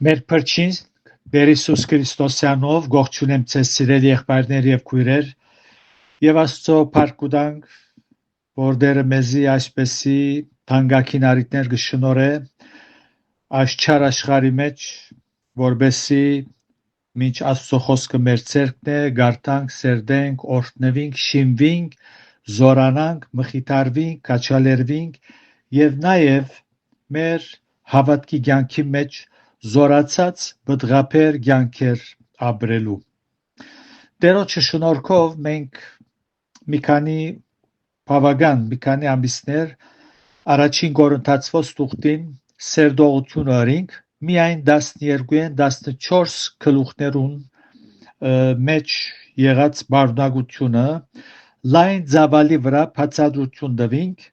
Մեր փրկին Տեր Հիսուս Քրիստոսյանով գողջունեմ ձեզ սիրելի եղբայրներ եւ քույրեր եւ Աստծո փառքուդանք որ Տերը մեզի այսպեսի թանկագին արիտներ կշնորհե այս չար աշխարհի մեջ որբեսի մինչ Աստծո խոսքը մեր ցերկն է գարտանք սերդենք օրհնվենք շինվենք զորանանք մխիթարվենք կաչալերվենք եւ նաեւ մեր հավատքի կյանքի մեջ զորացած բդղափեր կյանքեր ապրելու Տերոջը շնորհքով մենք մի քանի ամիսներ առաջին Կորինթացվոց տուղտին սերդողություն արինք միայն 12-ին 14 գլուխներուն մեջ եղած բարդագությունը լայն ծավալի վրա բացատրություն տվինք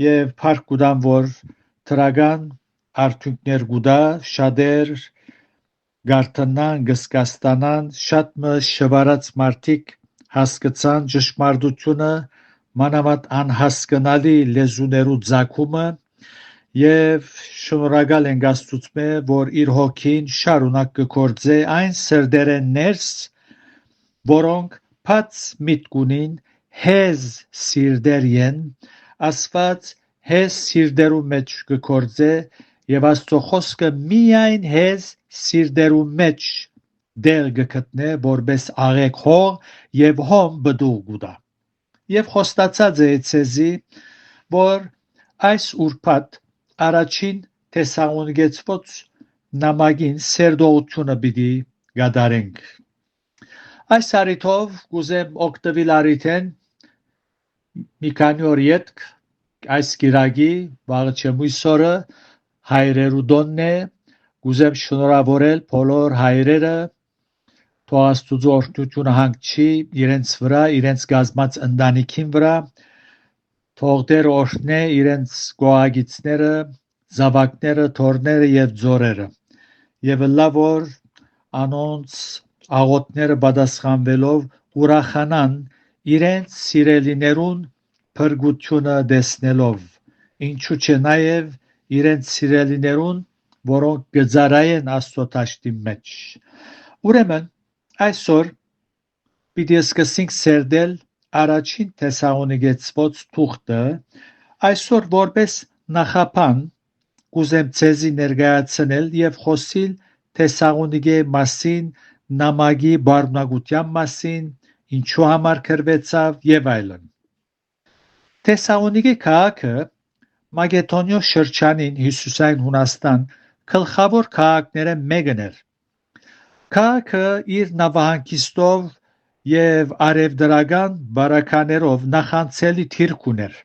եւ փառք որ դրական արդյունքներ կուտա շատեր գարթնան գսկաստանան շատ շվարած մարդիկ հասկացան ճշմարտությունը մանավանդ անհասկանալի լեզուներու ցակումը եւ շնորհակալ ենք Աստծուց որ իր հոգին շարունակ կգործե այն սրդերեն ներս որոնք բաց միտք ունին հեզ սիրդերեն ասված հեզ սիրդերու մեջ կգործե եւ Աստծո խոսքը միայն հեզ սիրդերու մեջ դեր գտնե որպես աղեկ հող եւ հոմ բդուղ գուտա եւ խոստացած է ցեզի որ այս ուրբաթ առաջին Թեսաղոնիկեցոց նամակին սերդողությունը պիտի գադարենք այս արիթով կուզեմ օգտվել արիթեն մի քանի օր յետք այս գիրագի վաղճեմույսորը հայրերու դոնն է կուզեմ շնորհավորել բոլոր հայրերը թող Աստուծո օրհնությունը հանգչի իրենց վրա իրենց գազմած ընտանիքին վրա թող Տերը օրհնե իրենց գոհագիցները զավակները թորները եւ ձորերը եւ լավ որ անոնց աղոթները պատասխանվելով ուրախանան իրենց սիրելիներուն փրկությունը տեսնելով ինչու՞ չէ նաեւ իրենց սիրելիներուն որոնք գծարային Աստծո դաշտի մեջ ուրեմն այսօր պիտի սկսենք սերդել առաջին Թեսաղոնիկեցոց թուղթը այսօր որպես նախապան կուզեմ ցեզի ներկայացնել եւ խոսիլ Թեսաղոնիկե մասին նամակի բարդագության մասին ինչու համար գրվեցավ եւ այլն Թեսաղոնիկե քաղաքը Մակեդոնիա շրջանին Հյուսիսային Հունաստան գլխավոր քաղաքները մեկն էր քաղաքը իր նավահանգիստով եւ արևդրական բարականերով նախանցելի թիրք ուներ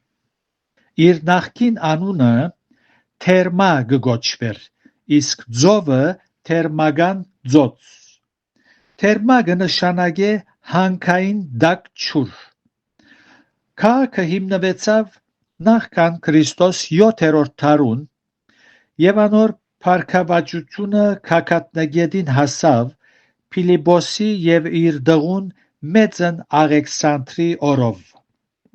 իր նախկին անունը Թերմա գոչվեր իսկ ծովը Թերմական ծոց Թերմա կնշանակե հանքային դակ ջուր քաղաքը հիմնվեցավ նախքան Քրիստոս 7-րդ դարուն եւ անոր փառքավաճությունը քակատնագետին հասավ Փիլիպոսի եւ իր դղուն մեծն Աղեքսանդրի օրով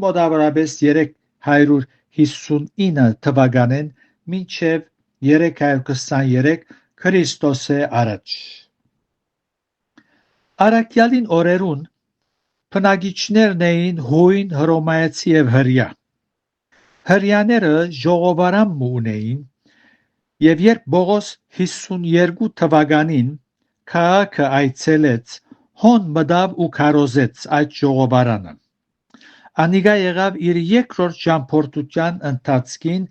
մոտավորապես 359 թվականին մինչև 323 Քրիստոսե առաջ Արաքյալին օրերուն բնակիչներն էին հույն հռոմայացի եւ հրյա հրյաները ժողովարան ունեին եւ երբ Բողոս 52 թվականին քաղաքը այցելեց հոն մտավ ու քարոզեց այդ ժողովարանը անիկա եղավ իր երկրորդ ճամփորդության ընթացքին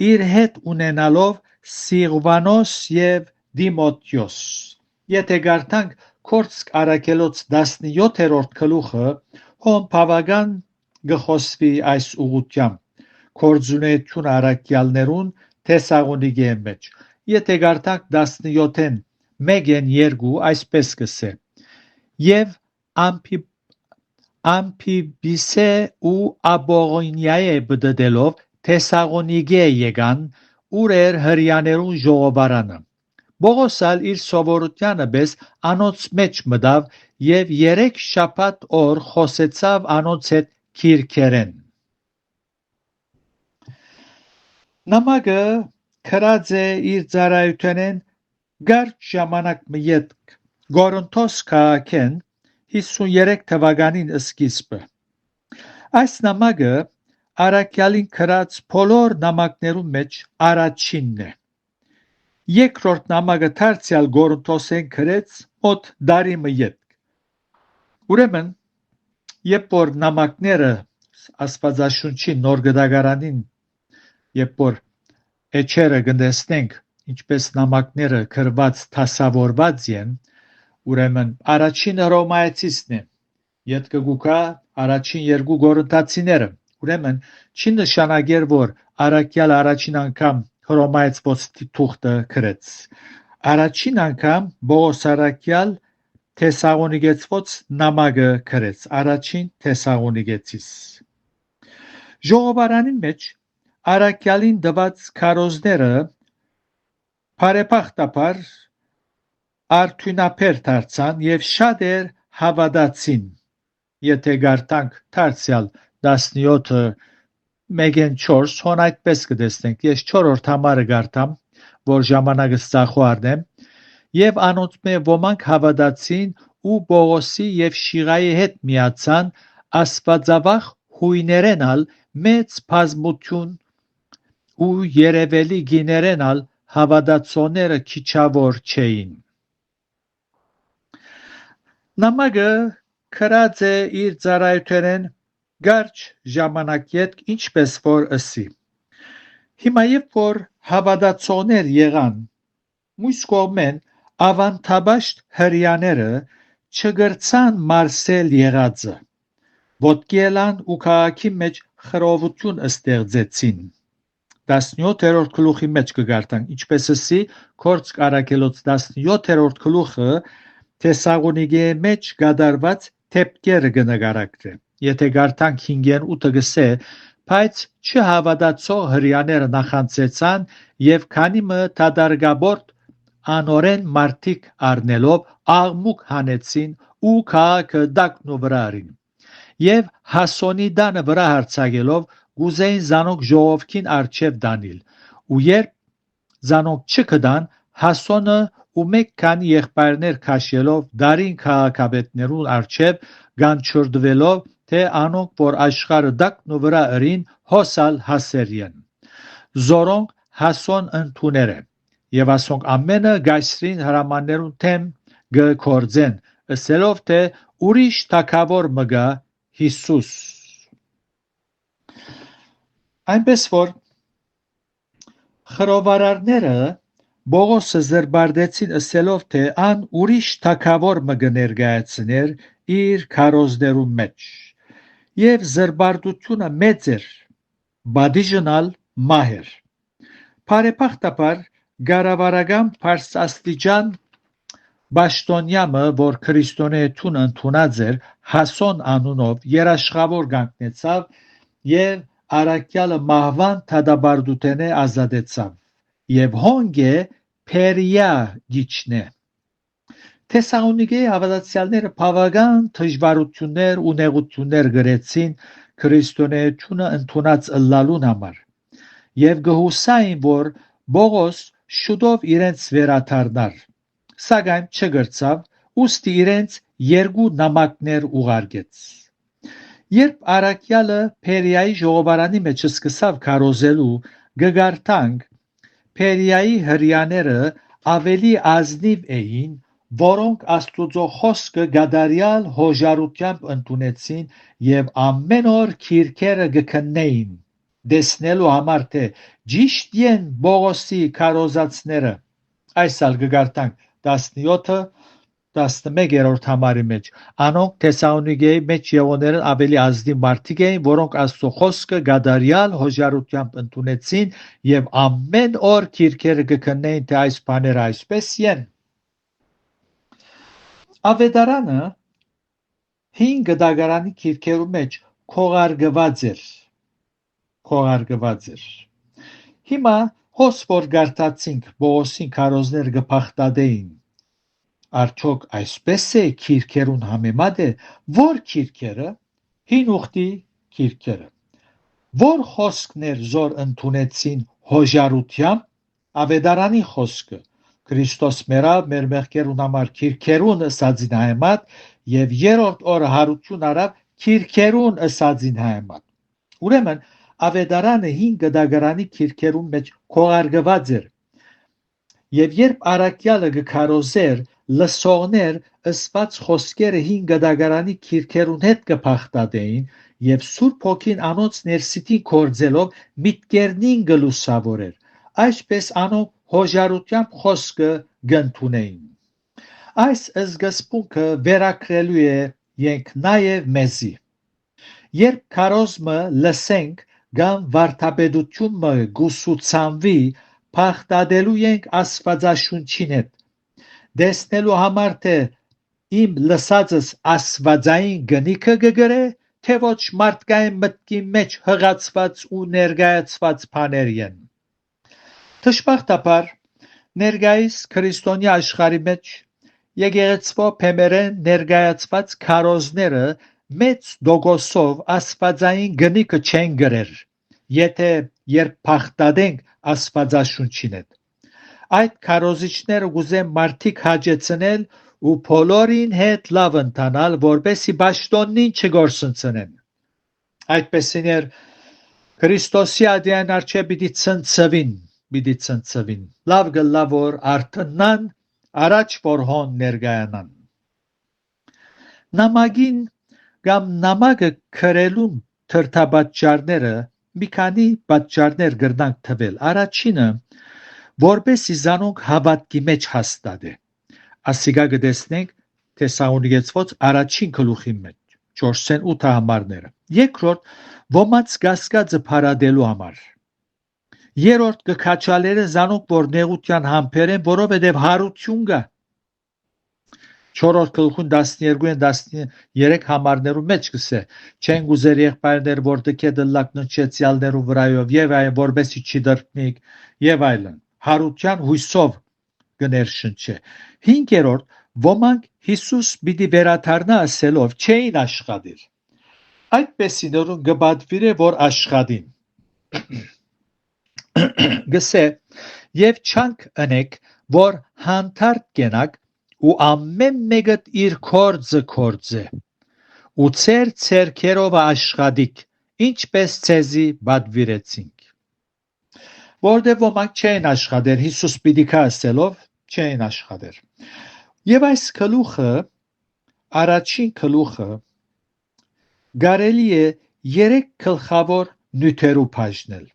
իր հետ ունենալով Սիղվանոս եւ Դիմոթեոս եթե գարտանք Կորցք Արաքելոց 17-րդ գլուխը հոն բավական գխոսվի այս ուղղությամբ կորձունեություն արաքյալներուն Թեսաղոնիկե մեջ եթե գարտանք 17-ին 1-2 այսպես կսե եւ Ամփիբիսե ու Աբողոնիայե բդդելով Թեսաղոնիկե եկան ուր էր հրյաներուն ժողովարանը Բողոսալ իր սովորությանը պես անոնց մեջ մտավ եւ 3 շաբաթ օր խոսեցավ անոնց հետ քիրքերեն նամակը քրած է իր ծառայութենեն Գարչ ժամանակ մյետք Գորոնթոս քաղաքեն 53 թվականին սկիզբը։ Այս նամակը Արաքյալին գրած բոլոր նամակներու մեջ առաջինն է։ Երկրորդ նամակը դարձյալ Գորոնթոսեն գրեց մոտ դարի մյետք։ Ուրեմն, երբ որ նամակները Աստվածաշունչի նոր գդագարանին, երբ որ էջերը գտեսնենք, ինչպես նամակները գրված դասավորված են, ուրեմն առաջինը Հռոմայացիցն է, ետքը գուկա առաջին երկու Գորոնթացիները, ուրեմն չի նշանակեր, որ Արաքյալ առաջին անգամ Հռոմայացված թուղթը գրեց։ Առաջին անգամ Պողոս Արաքյալ Թեսաղոնիկեցված նամակը գրեց, առաջին Թեսաղոնիկեցիս։ Ժողովարանին մեջ Արաքյալին տված քարոզները բարեբախտաբար արդյունաբեր դարձան եւ շատեր հավատացին։ Եթե գարտանք դարձյալ 17-ը 1-4 հոն այդպես կտեսնենք։ Ես 4-րդ համարը գարտամ, որ ժամանակս ծախու առնեմ, եւ անոնցմե ոմանք հավատացին ու Պողոսի եւ Շիղայի հետ միացան աստվածավախ հույներենալ մեծ բազմություն ու երևելի գիներենալ հավատացողները քիչավոր չէին։ Նամակը գրած է իր ծառայությունեն գարչ ժամանակետ, ինչպես որ ըսի։ Հիմա երբ որ հավատացողներ եղան, մյուս կողմեն ավանդաբաշտ հրյաները չգրցան մարսել եղածը, ոտքելան ու քաղաքի մեջ խռովություն ստեղծեցին։ 17-րդ գլուխի մեջ կգարտանք, ինչպես ըսի Գործք Արաքելոց 17-րդ գլուխը Թեսաղոնիկեի մեջ գդարված թեփքերը կնկարագրե։ Եթե գարտանք 5-ն 8-ը գսե, բայց չհավատացող հրյաները նախանցեցան եւ քանի մը դադարգաբորդ անորեն մարդիկ առնելով աղմուկ հանեցին ու քաղաքը դակնու վրա արին եւ Հասոնի դանը վրա հարձակելով գուզեին զանոք ժողովքին արչև դանել ու երբ զանոք չկդան Հասոնը ու մեկ քանի եղբայրներ քաշելով դարին քաղաքապետներուն արչև գանչորդվելով թե անոնք որ աշխարհը դակնու վրա ըրին հոսալ հասերին զորոնք Հասոն ընդուները եւ ասոնք ամենը գայսրին հրամաններուն թեմ գործեն ըսելով թե ուրիշ թագավոր մգա Հիսուս այնպես որ խռովարարները Պողոսը զրբարդեցին ըսելով թե ան ուրիշ թագավոր մը կներկայացներ իր քարոզներուն մեջ եւ զրբարդությունը մեծ էր բադիժնալ մահեր բարեբախտաբար գարավարական բարձաստիճան Բաշտոնյամը որ քրիստոնեություն ընդունած էր Հասոն անունով երաշխավոր կանգնեցավ եւ Արաքյալը մահվան դադարդութենե ազատեցավ եւ հոնգե Փերիա գիչնե Թեսաղոնիկեի հավատացյալները բավական դժվարություններ ու նեղություններ գրեցին քրիստոնեությունը ընդունած ըլլալուն համար եւ գհուսային որ Պողոս շուտով իրենց վերադառնար սակայն չգրցավ ուստի իրենց երկու նամակներ ուղարկեց երբ Արաքյալը Փերիայի ժողովարանի մեջ սկսավ քարոզելու գգարտանք Փերիայի հրյաները ավելի ազնիվ էին որոնք Աստուծո խոսքը գադարյալ հոժարությամբ ընդունեցին եւ ամեն օր քիրքերը գքննեին դեսնելու համար թե ճիշտ են Պողոսի քարոզածները այսալ գգարտանք 17-ը 11-րդ համարի մեջ անոնք Թեսաղոնիկեի մեջ եղողներն ավելի ազնիվ մարդիկ էին որոնք Աստծո խոսքը գադարյալ հոժարությամբ ընդունեցին եւ ամեն օր քիրքերը գքննեին թե այս բաները այսպես են Ավետարանը 5 գդագարանի քիրքերու մեջ քողարկված էր հիմա հոս որ գարտացինք Պողոսին քարոզներ գփախտադեին Արդյոք այսպես է քիրքերուն համեմատ է որ քիրքերը հին ուխտի քիրքերը որ խոսքներ զոր ընդունեցին հոժարությամբ ավետարանի խոսքը Քրիստոս մեռավ մեր մեղքերուն համար քիրքերուն ըսածին հայմատ եւ երրորդ օրը հարություն արավ քիրքերուն ըսածին հայմատ։ Ուրեմն ավետարանը 5 գդագարանի քիրքերուն մեջ քողարկված էր եւ երբ առաքյալը գքարոզեր լսողներ ըսված խոսքերը 5 գդագարանի քիրքերուն հետ կփախտադեին եւ Սուրբ Հոգին անոնց ներսիտին կորձելով միտքերնին գլուսավորեր այսպես անոնք հոժարությամբ խոսքը գընթունեին այս զգսպունքը վերակրելու է ենք նաեւ մեզի երբ քարոզմը լսենք կամ վարդապետությունը գուսուցանվի փախտադելու ենք Աստվածաշունչին հետ դեսնելու համար թե իմ լսածս աստվածային գնիքը գգրե թե ոչ մարդկային մտքի մեջ հղացված ու ներկայացված բաներ են Դժբախտաբար ներկայիս քրիստոնյա աշխարհի մեջ եկեղեցվո փեմերեն ներկայացված քարոզները մեծ դոգոսով աստվածային գնիքը չեն գրեր եթե երբ փախտադենք Աստվածաշունչին հետ այդ քարոզիչները գուզեն մարդիկ հաջեցնել ու բոլորին հետ լավ ընթանալ որպեսի ճշտոնին չգործընծնեն այդպեսիներ Քրիստոսի ադյան արչե պիտի ցնցվին լավ գլավոր արթնան առաջ որ հոն ներգայանան նամակին կամ նամակը քրելուն թրթաբաճարները մի քանի պատճառներ գրնանք թվել առաջինը որպեսի զանոնք հավատքի մեջ հաստատե ասիկա գտեսնենք Թեսաղոնիկեցված առաջին գլուխի մեջ 4:8 համարները երկրորդ ոմանց կասկածը փարադելու համար երրորդ կքաչալերը զանոնք որ նեղության համբերեն որովհետև հարություն կա 4-րդ գլխուն 12-13 համարներու մեջ կսե չեն գուզեր եղբայրներ որ դքե դլակ նչեցյալներու վրայով եւ այ որբեսի չի դրտնիկ եւ այլն հարության հույսով կներշնչե 5-րդ ոմանք Հիսուս պիտի վերադառնա ասելով չէին աշխատել այդպեսիներուն գբադվիրե որ աշխատին գսե եւ չանք ընեք որ հանդարտ կենակ ու ամեն մեկը իր կորձը ու ծեր ցերքերով աշխատիկ ինչպես ցեզի բադվիրեցինք որտեղ ոմանք չեն աշխատեր Հիսուս պիտի ասելով չեն աշխատեր եւ այս գլուխը առաջին գլուխը գարելի է 3 գլխավոր նյութերու բաժնել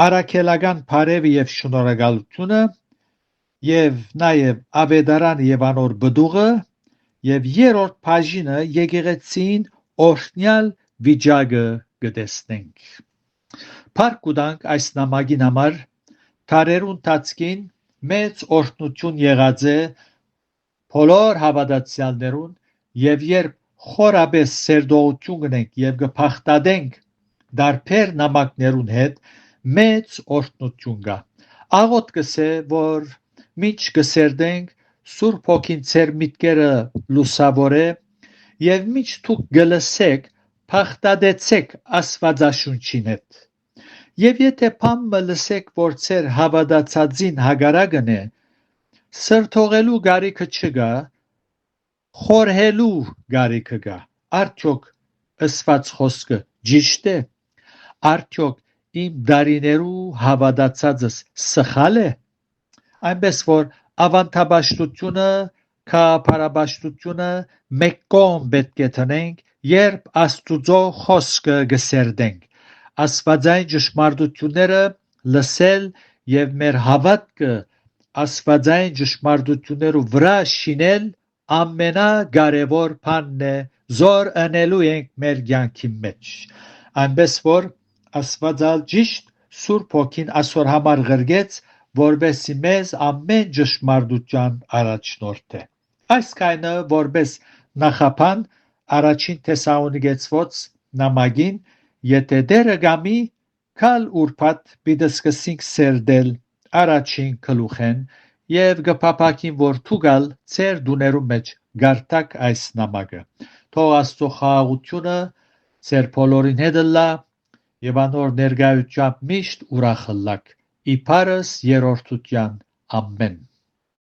արաքելական բարևը եւ շնորհակալությունը եւ նաեւ ավետարան եւ անոր բդուղը եւ երրորդ բաժինը եկեղեցին օրհնյալ վիճակը գտեսնենք Փառք այս նամակին համար թարերուն տածկին մեծ օրհնություն եղած է բոլոր հավատացյալներուն եւ երբ խորաբես սերդողություն ունենք եւ կփախտadենք դարբեր նամակներուն հետ մեծ օրհնություն կա աղոտ կսե որ միջ կսերդենք Սուրբ Հոգին ծեր միտքերը լուսավորե եւ միջ դուք գլսեք փախտadեցեք Աստվածաշունչին հետ եւ եթե փամը լսեք որ ծեր հավատացածին հագարակն է սրթողելու գարիքը չկա խորհելու գարիքը կա արդյոք ըսված խոսքը ճիշտ է արդյոք իմ դարիներու հավատացածս սխալ է այնպես որ ավանդաբաշտությունը քարաբաշտությունը մեկ կողմ պետք է տնենք երբ Աստուծո խոսքը գսերդենք աստվածային ճշմարտությունները լսել եւ մեր հավատքը աստվածային ճշմարտություններու վրա շինել ամենակարևոր բանն է զոր անելու ենք մեր կյանքի մեջ այնպես որ աստվածալ ճիշտ Սուրբ Հոգին ասոր համար գրգեց որբեսի մեզ ամեն ճշմարտության առաջնորդե այս կայնը որբես նախապան առաջին Թեսաղոնիկեցված նամակին եթե դերը գամի կալ ուրբաթ պիտի սկսենք սերդել առաջին գլուխեն եւ գփափակին որ թուգալ ծեր դուներու մեջ գարտակ այս նամակը թող Աստծո խաղաղությունը ծեր բոլորին հետ լա եւ անոր ներկայությամբ միշտ ուրախ լաք իբարս երրորդության ամեն